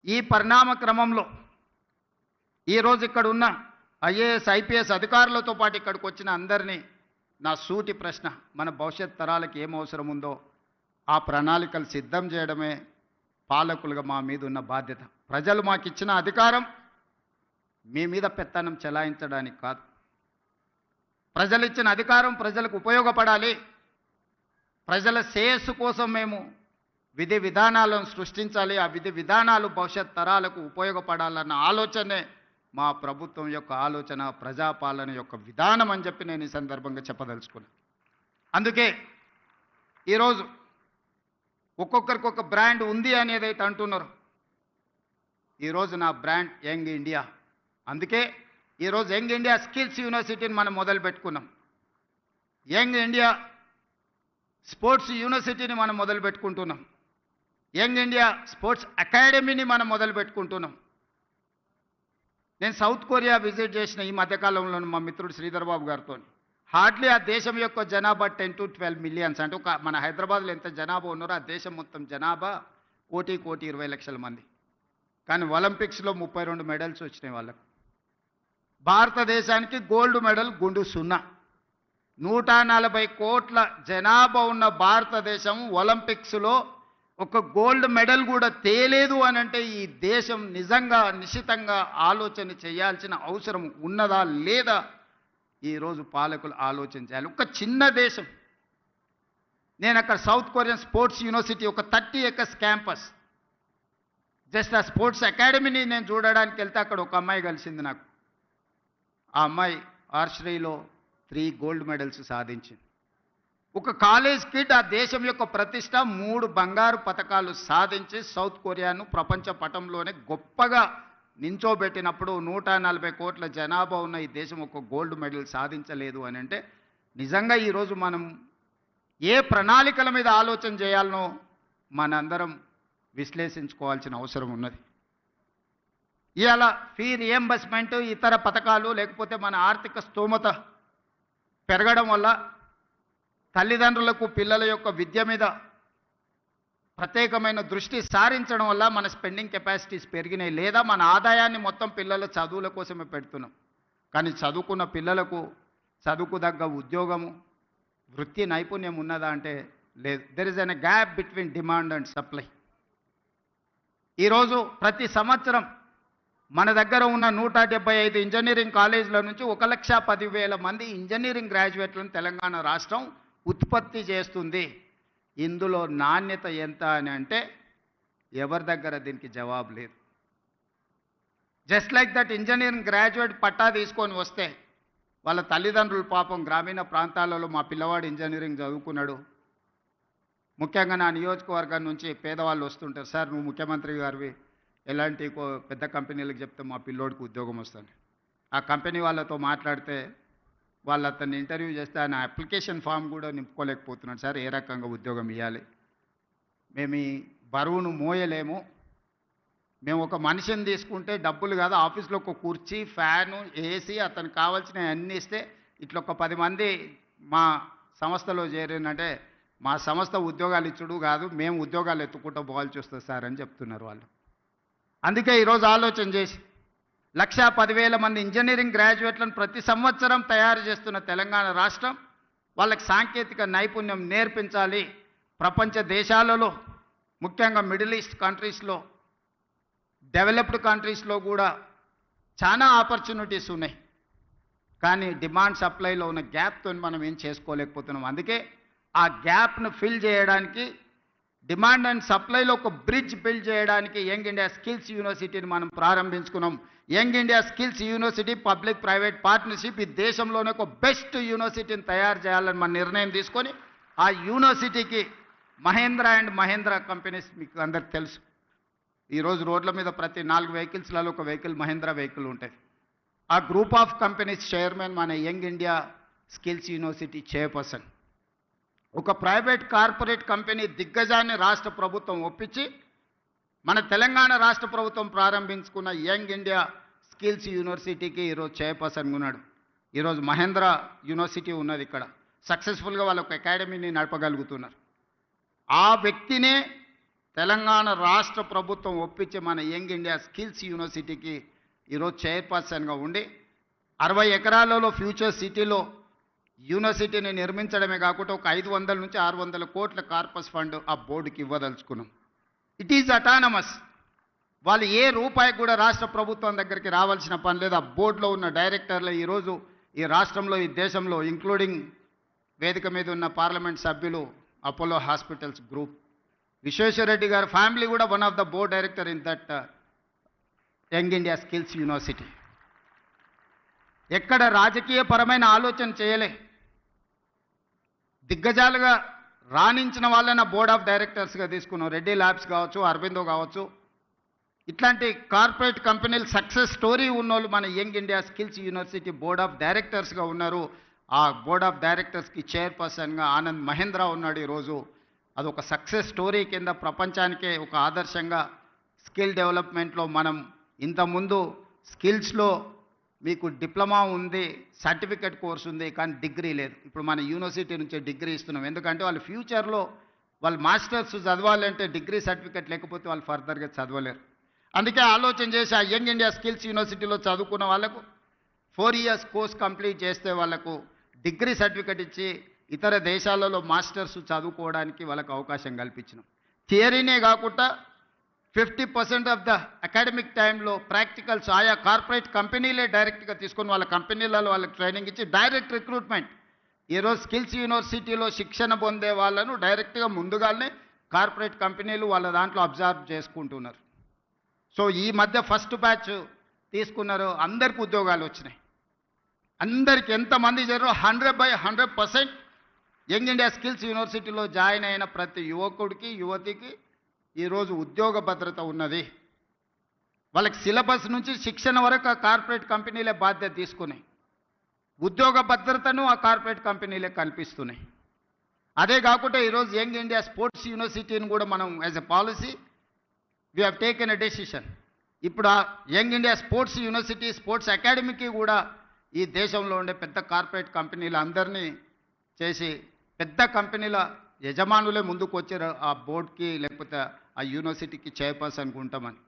ఈ పరిణామ క్రమంలో ఈరోజు ఇక్కడ ఉన్న ఐఏఎస్ ఐపీఎస్ అధికారులతో పాటు ఇక్కడికి వచ్చిన అందరినీ నా సూటి ప్రశ్న, మన భవిష్యత్ తరాలకు ఏం అవసరం ఉందో ఆ ప్రణాళికలు సిద్ధం చేయడమే పాలకులుగా మా మీద ఉన్న బాధ్యత. ప్రజలు మాకు ఇచ్చిన అధికారం మీ మీద పెత్తనం చెలాయించడానికి కాదు. ప్రజలు ఇచ్చిన అధికారం ప్రజలకు ఉపయోగపడాలి. ప్రజల శ్రేయస్సు కోసం మేము విధి విధానాలను సృష్టించాలి. ఆ విధి విధానాలు భవిష్యత్ తరాలకు ఉపయోగపడాలన్న ఆలోచనే మా ప్రభుత్వం యొక్క ఆలోచన, ప్రజాపాలన యొక్క విధానం అని చెప్పి నేను ఈ సందర్భంగా చెప్పదలుచుకున్నాను. అందుకే ఈరోజు ఒక్కొక్కరికి ఒక బ్రాండ్ ఉంది అనేదైతే అంటున్నారు. ఈరోజు నా బ్రాండ్ యంగ్ ఇండియా. అందుకే ఈరోజు యంగ్ ఇండియా స్కిల్స్ యూనివర్సిటీని మనం మొదలు పెట్టుకున్నాం. యంగ్ ఇండియా స్పోర్ట్స్ యూనివర్సిటీని మనం మొదలు పెట్టుకుంటున్నాం. యంగ్ ఇండియా స్పోర్ట్స్ అకాడమీని మనం మొదలు పెట్టుకుంటున్నాం. నేను సౌత్ కొరియా విజిట్ చేసిన ఈ మధ్యకాలంలో మా మిత్రుడు శ్రీధర్ బాబు గారితో. హార్డ్లీ ఆ దేశం యొక్క జనాభా 10 to 12 మిలియన్స్. అంటే మన హైదరాబాద్లో ఎంత జనాభా ఉన్నారో ఆ దేశం మొత్తం జనాభా 1,20,00,000 మంది. కానీ ఒలింపిక్స్లో 32 మెడల్స్ వచ్చినాయి వాళ్ళకు. భారతదేశానికి గోల్డ్ మెడల్ గుండు 0. 140 కోట్ల జనాభా ఉన్న భారతదేశం ఒలింపిక్స్లో ఒక గోల్డ్ మెడల్ కూడా తేలేదు అని అంటే ఈ దేశం నిజంగా నిశ్చితంగా ఆలోచన చేయాల్సిన అవసరం ఉన్నదా లేదా ఈరోజు పాలకులు ఆలోచన చేయాలి. ఒక చిన్న దేశం. నేను అక్కడ సౌత్ కొరియన్ స్పోర్ట్స్ యూనివర్సిటీ ఒక 30 acres క్యాంపస్, జస్ట్ ఆ స్పోర్ట్స్ అకాడమీని నేను చూడడానికి వెళ్తే అక్కడ ఒక అమ్మాయి కలిసింది నాకు. ఆ అమ్మాయి ఆర్చరీలో 3 గోల్డ్ మెడల్స్ సాధించింది. ఒక కాలేజ్ కిడ్ ఆ దేశం యొక్క ప్రతిష్ట 3 బంగారు పతకాలు సాధించి సౌత్ కొరియాను ప్రపంచ పటంలోనే గొప్పగా నించోబెట్టినప్పుడు 140 కోట్ల జనాభా ఉన్న ఈ దేశం ఒక గోల్డ్ మెడల్ సాధించలేదు అని అంటే నిజంగా ఈరోజు మనం ఏ ప్రణాళికల మీద ఆలోచన చేయాలనో మనందరం విశ్లేషించుకోవాల్సిన అవసరం ఉన్నది. ఇవాళ ఫీ రియంబర్స్మెంట్, ఇతర పథకాలు లేకపోతే మన ఆర్థిక స్తోమత పెరగడం వల్ల తల్లిదండ్రులకు పిల్లల యొక్క విద్య మీద ప్రత్యేకమైన దృష్టి సారించడం వల్ల మన స్పెండింగ్ కెపాసిటీస్ పెరిగినాయి. లేదా మన ఆదాయాన్ని మొత్తం పిల్లల చదువుల కోసమే పెడుతున్నాం. కానీ చదువుకున్న పిల్లలకు చదువుకు తగ్గ ఉద్యోగము, వృత్తి నైపుణ్యం ఉన్నదా అంటే లేదు. There is an gap between demand and supply. ఈరోజు ప్రతి సంవత్సరం మన దగ్గర ఉన్న 175 ఇంజనీరింగ్ కాలేజీల నుంచి 1,10,000 మంది ఇంజనీరింగ్ గ్రాడ్యుయేట్లను తెలంగాణ రాష్ట్రం ఉత్పత్తి చేస్తుంది. ఇందులో నాణ్యత ఎంత అని అంటే ఎవరి దగ్గర దీనికి జవాబు లేదు. Just like that engineering graduate పట్టా తీసుకొని వస్తే వాళ్ళ తల్లిదండ్రులు పాపం గ్రామీణ ప్రాంతాలలో మా పిల్లవాడు ఇంజనీరింగ్ చదువుకున్నాడు. ముఖ్యంగా నా నియోజకవర్గం నుంచి పేదవాళ్ళు వస్తుంటారు, సార్ నువ్వు ముఖ్యమంత్రి గారివి ఎలాంటి పెద్ద కంపెనీలకు చెప్తే మా పిల్లోడికి ఉద్యోగం వస్తుంది. ఆ కంపెనీ వాళ్ళతో మాట్లాడితే వాళ్ళు అతన్ని ఇంటర్వ్యూ చేస్తే ఆయన అప్లికేషన్ ఫామ్ కూడా నింపుకోలేకపోతున్నాడు. సార్ ఏ రకంగా ఉద్యోగం ఇవ్వాలి, మేము ఈ బరువును మోయలేము, మేము ఒక మనిషిని తీసుకుంటే డబ్బులు కాదు, ఆఫీస్లో ఒక కుర్చీ, ఫ్యాను, ఏసీ, అతనికి కావాల్సినవి అన్నీ ఇస్తే ఇట్లా ఒక 10 మంది మా సంస్థలో చేరినంటే మా సంస్థ ఉద్యోగాలు ఇచ్చుడు కాదు, మేము ఉద్యోగాలు ఎత్తుకుంటూ పోవాల్సి వస్తుంది సార్ అని చెప్తున్నారు వాళ్ళు. అందుకే ఈరోజు ఆలోచన చేసి 1,10,000 మంది ఇంజనీరింగ్ గ్రాడ్యుయేట్లను ప్రతి సంవత్సరం తయారు చేస్తున్న తెలంగాణ రాష్ట్రం వాళ్ళకి సాంకేతిక నైపుణ్యం నేర్పించాలి. ప్రపంచ దేశాలలో ముఖ్యంగా మిడిల్ ఈస్ట్ కంట్రీస్లో, డెవలప్డ్ కంట్రీస్లో కూడా చాలా ఆపర్చునిటీస్ ఉన్నాయి. కానీ డిమాండ్ సప్లైలో ఉన్న గ్యాప్తో మనం ఏం చేసుకోలేకపోతున్నాం. అందుకే ఆ గ్యాప్ను ఫిల్ చేయడానికి, డిమాండ్ అండ్ సప్లైలో ఒక బ్రిడ్జ్ బిల్డ్ చేయడానికి యంగ్ ఇండియా స్కిల్స్ యూనివర్సిటీని మనం ప్రారంభించుకున్నాం. Young India skills university public private partnership ఈ దేశంలోనే ఒక బెస్ట్ యూనివర్సిటీని తయారు చేయాలని మన నిర్ణయం తీసుకొని ఆ యూనివర్సిటీకి మహేంద్ర అండ్ మహేంద్ర కంపెనీస్ మీకు అందరికి తెలుసు. ఈరోజు రోడ్ల మీద ప్రతి 4 వెహికల్స్లలో ఒక మహేంద్ర వెహికల్ ఉంటుంది. ఆ గ్రూప్ ఆఫ్ కంపెనీస్ చైర్మన్ మన young India skills university chairperson. ఒక ప్రైవేట్ కార్పొరేట్ కంపెనీ దిగ్గజాన్ని రాష్ట్ర ప్రభుత్వం ఒప్పించి మన తెలంగాణ రాష్ట్ర ప్రభుత్వం ప్రారంభించుకున్న యంగ్ ఇండియా స్కిల్స్ యూనివర్సిటీకి ఈరోజు చైర్పర్సన్గా ఉన్నాడు. ఈరోజు మహేంద్ర యూనివర్సిటీ ఉన్నది ఇక్కడ. సక్సెస్ఫుల్గా వాళ్ళ ఒక అకాడమీని నడపగలుగుతున్నారు. ఆ వ్యక్తినే తెలంగాణ రాష్ట్ర ప్రభుత్వం ఒప్పించి మన యంగ్ ఇండియా స్కిల్స్ యూనివర్సిటీకి ఈరోజు చైర్పర్సన్గా ఉండి 60 ఎకరాలలో ఫ్యూచర్ సిటీలో యూనివర్సిటీని నిర్మించడమే కాకుండా ఒక 500 నుంచి 600 కోట్ల కార్పస్ ఫండ్ ఆ బోర్డుకి ఇవ్వదలుచుకున్నాం. It is autonomous. వాళ్ళు ఏ రూపాయికి కూడా రాష్ట్ర ప్రభుత్వం దగ్గరికి రావాల్సిన పని లేదు. ఆ బోర్డులో ఉన్న డైరెక్టర్లు ఈరోజు ఈ రాష్ట్రంలో, ఈ దేశంలో, ఇంక్లూడింగ్ వేదిక మీద ఉన్న పార్లమెంట్ సభ్యులు, అపోలో హాస్పిటల్స్ గ్రూప్, విశ్వేశ్వరరెడ్డి గారి ఫ్యామిలీ కూడా one of the board director in that young India skills university. ఎక్కడ రాజకీయపరమైన ఆలోచన చేయలే. దిగ్గజాలుగా రాణించిన వాళ్ళని బోర్డ్ ఆఫ్ డైరెక్టర్స్గా తీసుకున్నాం. రెడ్డి ల్యాబ్స్ కావచ్చు, అరబిందో కావచ్చు, ఇట్లాంటి కార్పొరేట్ కంపెనీలు సక్సెస్ స్టోరీ ఉన్నోళ్ళు మన young India skills university board of డైరెక్టర్స్గా ఉన్నారు. ఆ బోర్డ్ ఆఫ్ డైరెక్టర్స్కి చైర్పర్సన్గా ఆనంద్ మహేంద్ర ఉన్నాడు. ఈరోజు అదొక సక్సెస్ స్టోరీ కింద ప్రపంచానికే ఒక ఆదర్శంగా స్కిల్ డెవలప్మెంట్లో మనం ఇంతకుముందు స్కిల్స్లో మీకు డిప్లొమా ఉంది, సర్టిఫికెట్ కోర్స్ ఉంది, కానీ డిగ్రీ లేదు. ఇప్పుడు మన యూనివర్సిటీ నుంచే డిగ్రీ ఇస్తున్నాం. ఎందుకంటే వాళ్ళు ఫ్యూచర్లో వాళ్ళు మాస్టర్స్ చదవాలంటే డిగ్రీ సర్టిఫికెట్ లేకపోతే వాళ్ళు ఫర్దర్గా చదవలేరు. అందుకే ఆలోచన చేసి ఆ యంగ్ ఇండియా స్కిల్స్ యూనివర్సిటీలో చదువుకున్న వాళ్ళకు 4 ఇయర్స్ కోర్స్ కంప్లీట్ చేస్తే వాళ్ళకు డిగ్రీ సర్టిఫికెట్ ఇచ్చి ఇతర దేశాలలో మాస్టర్స్ చదువుకోవడానికి వాళ్ళకు అవకాశం కల్పించినాం. థియరీనే కాకుండా 50% ఆఫ్ ద అకాడమిక్ టైంలో ప్రాక్టికల్స్ ఆయా కార్పొరేట్ కంపెనీలే డైరెక్ట్గా తీసుకొని వాళ్ళ కంపెనీలలో వాళ్ళకి ట్రైనింగ్ ఇచ్చి డైరెక్ట్ రిక్రూట్మెంట్. ఈరోజు స్కిల్స్ యూనివర్సిటీలో శిక్షణ పొందే వాళ్ళను డైరెక్ట్గా ముందుగానే కార్పొరేట్ కంపెనీలు వాళ్ళ దాంట్లో అబ్జర్వ్ చేసుకుంటున్నారు. సో ఈ మధ్య ఫస్ట్ బ్యాచ్ తీసుకున్నారు, అందరికీ ఉద్యోగాలు వచ్చినాయి. అందరికి ఎంతమంది చేరారో 100% యంగ్ ఇండియా స్కిల్స్ యూనివర్సిటీలో జాయిన్ అయిన ప్రతి యువకుడికి, యువతికి ఈరోజు ఉద్యోగ భద్రత ఉన్నది. వాళ్ళకి సిలబస్ నుంచి శిక్షణ వరకు ఆ కార్పొరేట్ కంపెనీలే బాధ్యత తీసుకున్నాయి. ఉద్యోగ భద్రతను ఆ కార్పొరేట్ కంపెనీలే కల్పిస్తున్నాయి. అదే కాకుండా ఈరోజు యంగ్ ఇండియా స్పోర్ట్స్ యూనివర్సిటీని కూడా మనం as a policy we have taken a decision. ఇప్పుడు ఆ young India sports university, sports అకాడమీకి కూడా ఈ దేశంలో ఉండే పెద్ద కార్పొరేట్ కంపెనీలు అందరినీ చేసి పెద్ద కంపెనీల యజమానులే ముందుకు వచ్చారు ఆ బోర్డుకి లేకపోతే ఆ యూనివర్సిటీకి చైర్పర్సన్కి ఉంటామని.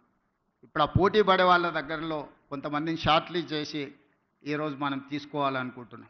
ఇప్పుడు ఆ పోటీ పడే వాళ్ళ దగ్గరలో కొంతమందిని షార్ట్ లిస్ట్ చేసి ఈరోజు మనం తీసుకోవాలనుకుంటున్నాం.